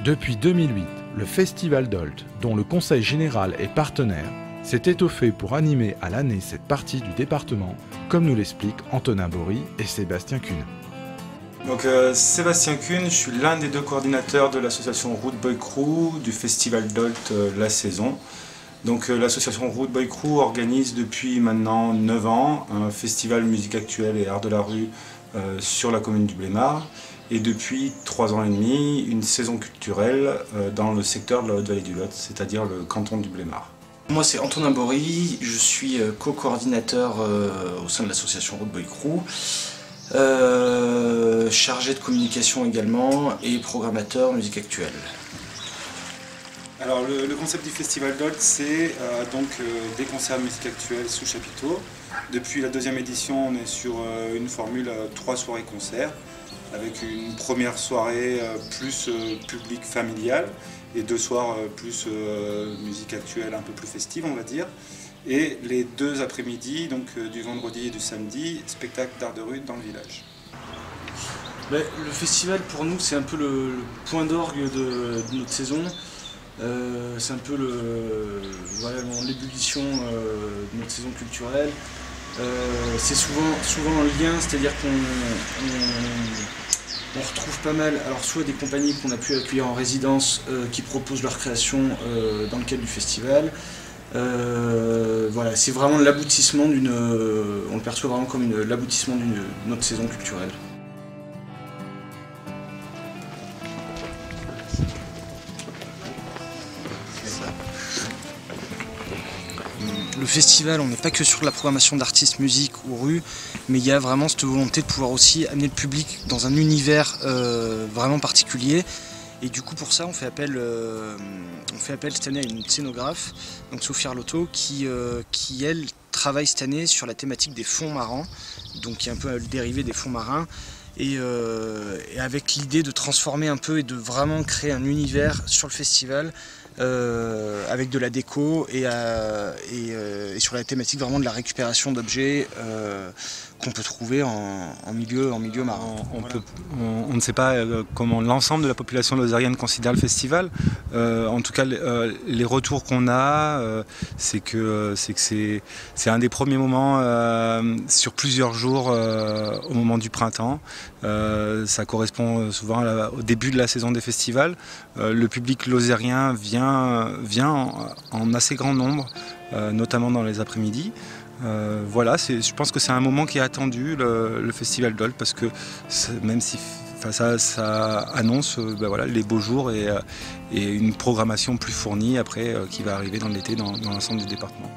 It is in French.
Depuis 2008, le Festival d'Olt, dont le Conseil général est partenaire, s'est étoffé pour animer à l'année cette partie du département, comme nous l'expliquent Antonin Bory et Sébastien Kuhn. Donc Sébastien Kuhn, je suis l'un des deux coordinateurs de l'association Root Boy Crew du Festival d'Olt La Saison. Donc l'association Root Boy Crew organise depuis maintenant 9 ans un festival musique actuelle et art de la rue sur la commune du Blémard. Et depuis 3 ans et demi, une saison culturelle dans le secteur de la Haute-Vallée du Lot, c'est-à-dire le canton du Blémard. Moi c'est Antonin Bory, je suis co-coordinateur au sein de l'association Root Boy Crew, chargé de communication également et programmateur musique actuelle. Alors le concept du Festival d'Olt, c'est des concerts de musique actuelle sous chapiteau. Depuis la 2e édition, on est sur une formule 3 soirées-concerts, avec une première soirée plus public familial et 2 soirs plus musique actuelle un peu plus festive, on va dire. Et les 2 après-midi, donc du vendredi et du samedi, spectacle d'art de rue dans le village. Le festival pour nous c'est un peu le point d'orgue de notre saison. C'est un peu l'ébullition de notre saison culturelle. C'est souvent en lien, c'est-à-dire qu'on retrouve pas mal, alors soit des compagnies qu'on a pu accueillir en résidence qui proposent leur création dans le cadre du festival. Voilà, c'est vraiment l'aboutissement on le perçoit vraiment comme l'aboutissement de notre saison culturelle. Le festival, on n'est pas que sur la programmation d'artistes, musique ou rue, mais il y a vraiment cette volonté de pouvoir aussi amener le public dans un univers vraiment particulier. Et du coup pour ça on fait appel cette année à une scénographe, donc Sophie Arlotto, qui elle travaille cette année sur la thématique des fonds marins, donc qui est un peu le dérivé des fonds marins. Et avec l'idée de transformer un peu et de vraiment créer un univers sur le festival avec de la déco et sur la thématique vraiment de la récupération d'objets qu'on peut trouver en milieu marin. On ne sait pas comment l'ensemble de la population lozérienne considère le festival. En tout cas, les retours qu'on a, c'est que c'est un des premiers moments sur plusieurs jours au moment du printemps. Ça correspond souvent au début de la saison des festivals. Le public lozérien vient en assez grand nombre, notamment dans les après-midi. Voilà, je pense que c'est un moment qui est attendu, le Festival d'Olt, parce que même si ça annonce les beaux jours et une programmation plus fournie après qui va arriver dans l'été dans l'ensemble du département.